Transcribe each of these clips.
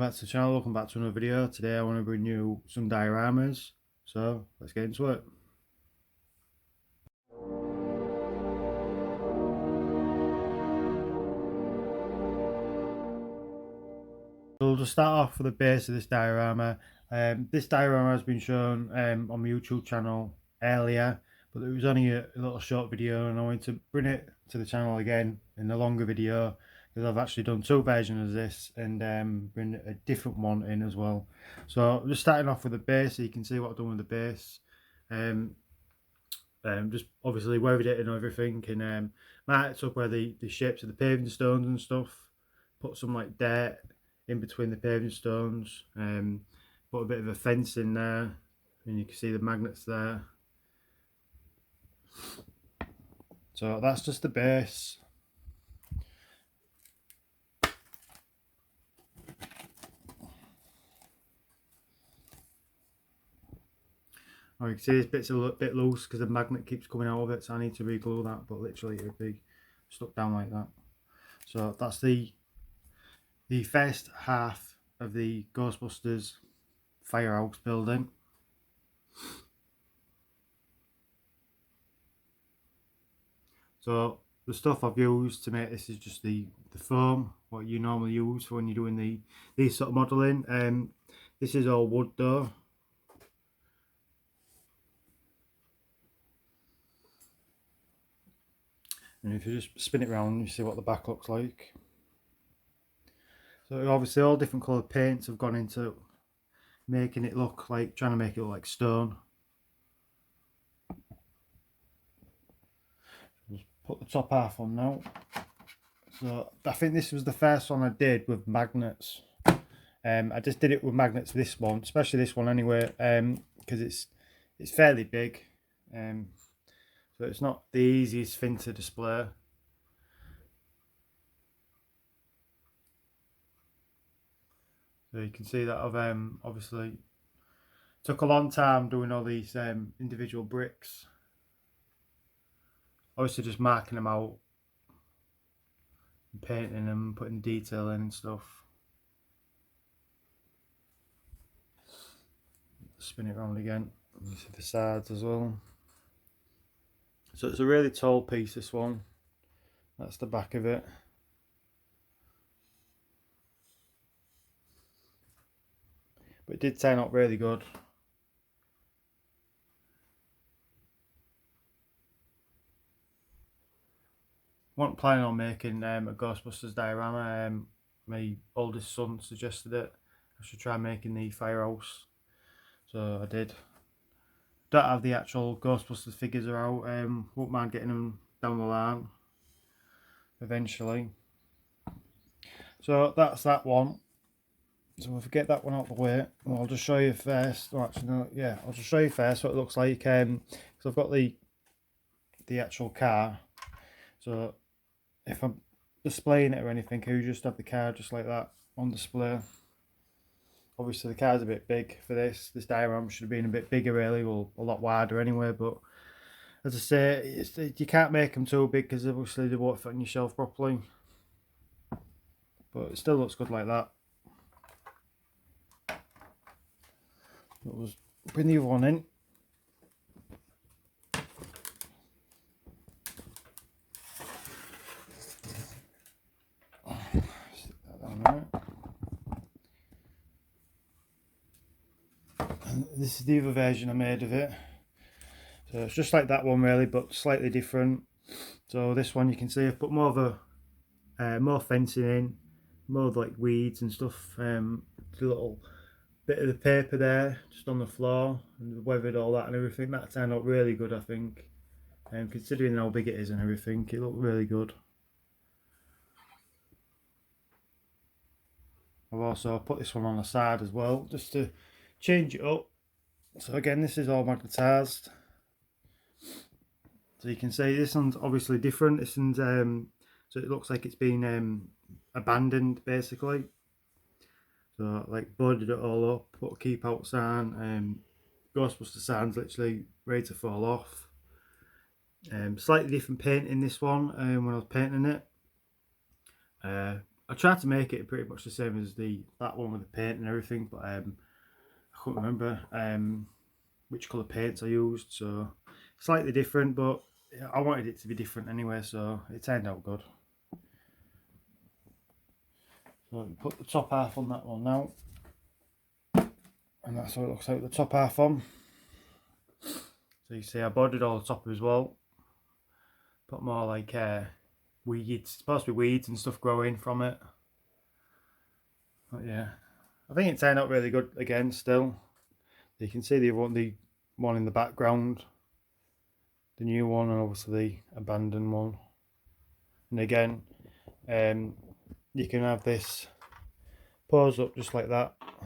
welcome back to the channel, welcome back to another video. Today I want to bring you some dioramas, so let's get into it. So we'll just start off with the base of this diorama. This diorama has been shown on my YouTube channel earlier, but it was only a little short video and I wanted to bring it to the channel again in a longer video because I've actually done two versions of this and bring a different one in as well. So just starting off with the base, so you can see what I've done with the base. Just obviously weathered it and everything, and marked up where the shapes of the paving stones and stuff. Put some like dirt in between the paving stones. Put a bit of a fence in there, and you can see the magnets there. So that's just the base. Oh, you can see this bit's a little bit loose because the magnet keeps coming out of it, so I need to re-glue that, but literally it would be stuck down like that. So that's the first half of the Ghostbusters firehouse building. So the stuff I've used to make this is just the foam, what you normally use for when you're doing these sort of modelling. This is all wood though. And if you just spin it around, you see what the back looks like. So obviously all different coloured paints have gone into making it look like, trying to make it look like stone. Just put the top half on now. So I think this was the first one I did with magnets. I just did it with magnets for this one, especially this one anyway, because it's fairly big. So it's not the easiest thing to display. So you can see that I've obviously took a long time doing all these individual bricks. Obviously just marking them out and painting them, putting detail in and stuff. Spin it around again. You see the sides as well. So it's a really tall piece, this one. That's the back of it. But it did turn out really good. I wasn't planning on making a Ghostbusters diorama. My oldest son suggested it. I should try making the firehouse. So I did. Don't have the actual Ghostbusters figures are out. Won't mind getting them down the line eventually. So that's that one. So if we get that one out of the way, I'll just show you first. Oh, actually, no, yeah, I'll just show you first what it looks like. So I've got the actual car. So if I'm displaying it or anything, I just have the car just like that on display. Obviously the car's a bit big for this. This diorama should have been a bit bigger really, well, a lot wider anyway, but as I say, you can't make them too big because obviously they won't fit on your shelf properly. But it still looks good like that. We'll just bring the other one in. Stick that down there. And this is the other version I made of it. So it's just like that one really, but slightly different. So this one you can see I've put more of a more fencing in, more of like weeds and stuff. A little bit of the paper there just on the floor, and weathered all that and everything. That turned out really good, I think. Considering how big it is and everything, it looked really good. I've also put this one on the side as well, just to change it up. So again, this is all magnetised. So you can see this one's obviously different. This one's so it looks like it's been abandoned basically. So like boarded it all up, put a keep out sign, Ghostbuster signs literally ready to fall off. Slightly different paint in this one when I was painting it. I tried to make it pretty much the same as that one with the paint and everything, but I couldn't remember which colour paints I used, so slightly different, but I wanted it to be different anyway, so it turned out good. So put the top half on that one now, and that's how it looks like the top half on. So you see I bordered all the top as well, put more like weeds, it's supposed to be weeds and stuff growing from it. But yeah, I think it turned out really good again still. You can see the one in the background, the new one, and obviously the abandoned one. And again, you can have this pose up just like that. I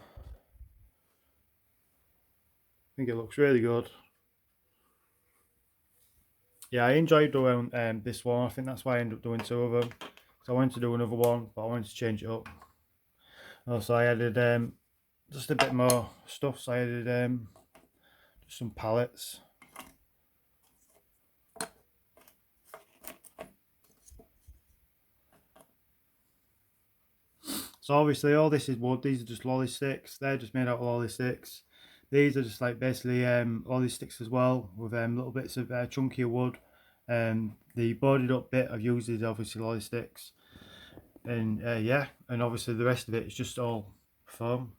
think it looks really good. Yeah, I enjoyed doing this one. I think that's why I ended up doing two of them. So I wanted to do another one, but I wanted to change it up. Also, I added just a bit more stuff. So I added just some palettes. So obviously all this is wood. These are just lolly sticks. They're just made out of lolly sticks. These are just like basically lolly sticks as well, with little bits of chunkier wood. The boarded up bit I've used is obviously lolly sticks, and yeah, and obviously the rest of it is just all foam.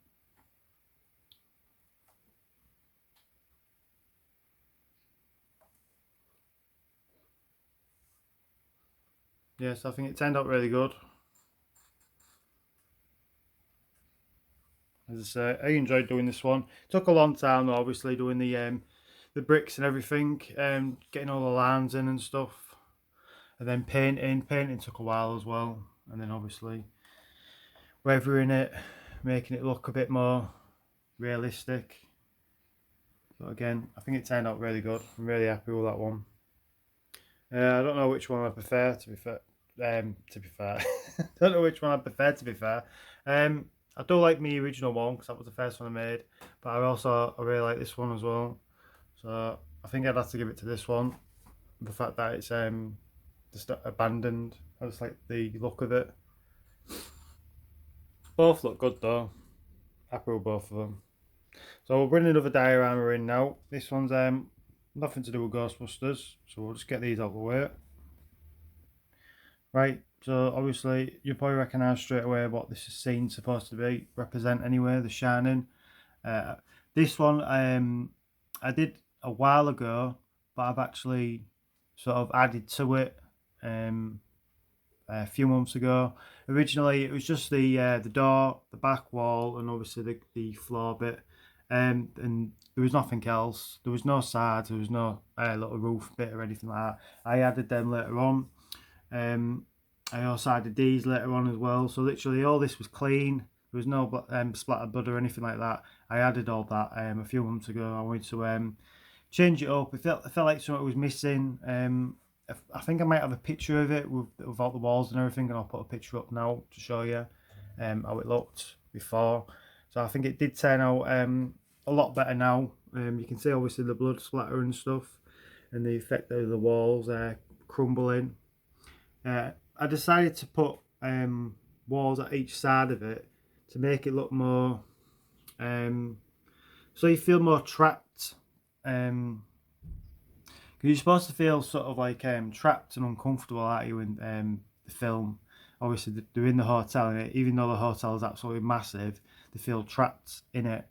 Yes, I think it turned out really good. As I say, I enjoyed doing this one. It took a long time though, obviously doing the bricks and everything, getting all the lines in and stuff, and then painting. Painting took a while as well, and then obviously weathering it, making it look a bit more realistic. But again, I think it turned out really good. I'm really happy with that one. I don't know which one I prefer, to be fair. Don't know which one I prefer, to be fair. I do like my original one because that was the first one I made, but I really like this one as well. So I think I'd have to give it to this one. The fact that it's just abandoned, I just like the look of it. Both look good though. Happy with both of them. So we'll bring another diorama in now. This one's nothing to do with Ghostbusters, so we'll just get these out of the way. Right, so obviously you probably recognise straight away what this scene's supposed to be, represent anyway, The Shining. This one I did a while ago, but I've actually sort of added to it a few months ago. Originally it was just the door, the back wall, and obviously the floor bit, and there was nothing else. There was no sides, there was no little roof bit or anything like that. I added them later on. I also added these later on as well, so literally all this was clean. There was no splattered blood or anything like that. I added all that a few months ago. I wanted to change it up. I felt like something was missing. I think I might have a picture of it with all the walls and everything, and I'll put a picture up now to show you how it looked before. So I think it did turn out a lot better now. You can see obviously the blood splatter and stuff, and the effect of the walls crumbling. I decided to put walls at each side of it to make it look more, so you feel more trapped. Because you're supposed to feel sort of like trapped and uncomfortable, aren't you, in the film? Obviously, they're in the hotel, and even though the hotel is absolutely massive, they feel trapped in it.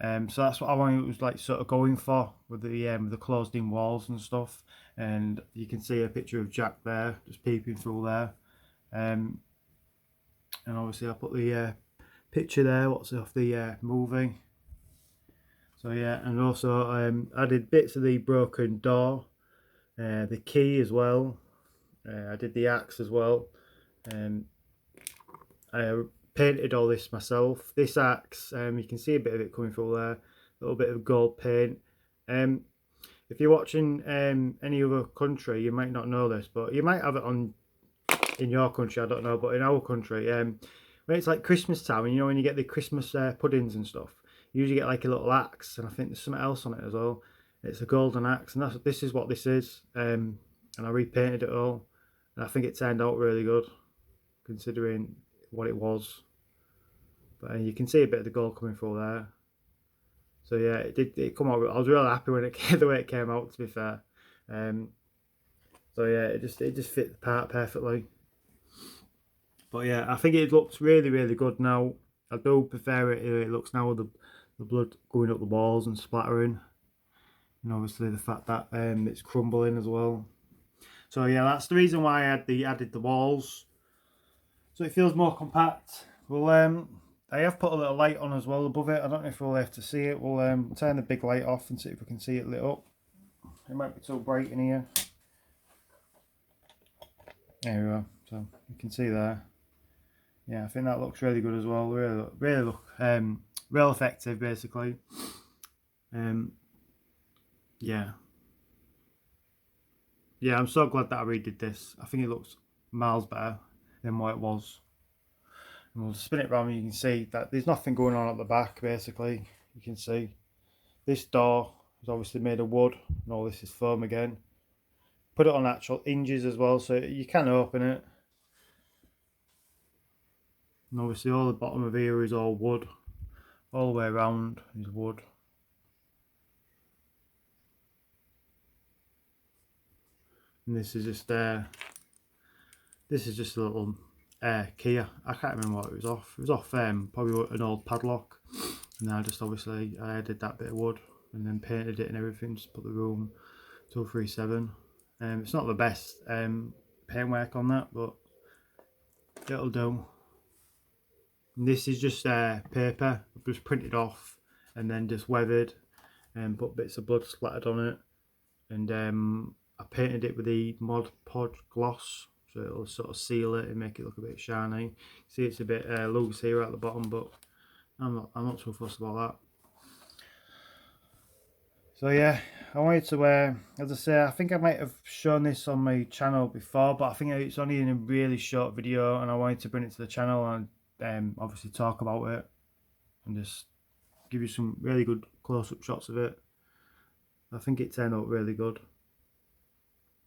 So that's what I wanted. It was like sort of going for with the closed-in walls and stuff. And you can see a picture of Jack there, just peeping through there. And obviously, I put the picture there. What's off the movie? So yeah, and also added bits of the broken door, the key as well. I did the axe as well. I painted all this myself. This axe, you can see a bit of it coming through there. A little bit of gold paint. If you're watching any other country, you might not know this, but you might have it on in your country. I don't know, but in our country, when it's like Christmas time, and you know when you get the Christmas puddings and stuff, you usually get like a little axe, and I think there's something else on it as well. It's a golden axe, and this is what this is. And I repainted it all, and I think it turned out really good, considering what it was. But you can see a bit of the gold coming through there. So yeah, it come out. I was really happy when it came, the way it came out, to be fair. So yeah, it just fit the part perfectly. But yeah, I think it looks really, really good now. I do prefer it. It looks now with the blood going up the walls and splattering, and obviously the fact that it's crumbling as well. So yeah, that's the reason why I added the walls, so it feels more compact. Well, I have put a little light on as well above it. I don't know if we'll have to see it. We'll turn the big light off and see if we can see it lit up. It might be too bright in here. There we go. So you can see there. Yeah, I think that looks really good as well. Really look real effective, basically. Yeah. Yeah, I'm so glad that I redid this. I think it looks miles better than what it was. And we'll spin it around and you can see that there's nothing going on at the back, basically. You can see this door is obviously made of wood and all this is foam again. Put it on actual hinges as well, so you can open it. And obviously all the bottom of here is all wood. All the way around is wood. And this is just a little key. I can't remember what it was off. It was off probably an old padlock. And I just obviously I added that bit of wood and then painted it and everything. Just put the room 237. It's not the best paintwork on that, but it'll do. And this is just paper, just printed off and then just weathered and put bits of blood splattered on it. And I painted it with the Mod Podge gloss, so it'll sort of seal it and make it look a bit shiny. See, it's a bit loose here at the bottom, but I'm not too fussed about that. So yeah, I wanted to, as I say, I think I might have shown this on my channel before, but I think it's only in a really short video, and I wanted to bring it to the channel and obviously talk about it and just give you some really good close-up shots of it. I think it turned out really good.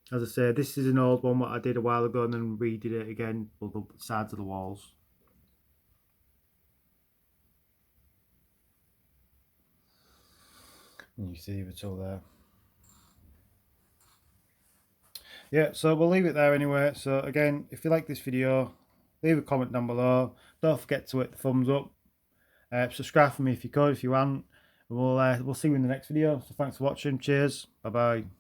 As I say, this is an old one that I did a while ago and then redid it again for the sides of the walls. And you see it's all there. Yeah, so we'll leave it there anyway. So again, if you like this video, leave a comment down below. Don't forget to hit the thumbs up. Subscribe for me if you could, if you want. We'll see you in the next video. So thanks for watching. Cheers. Bye bye.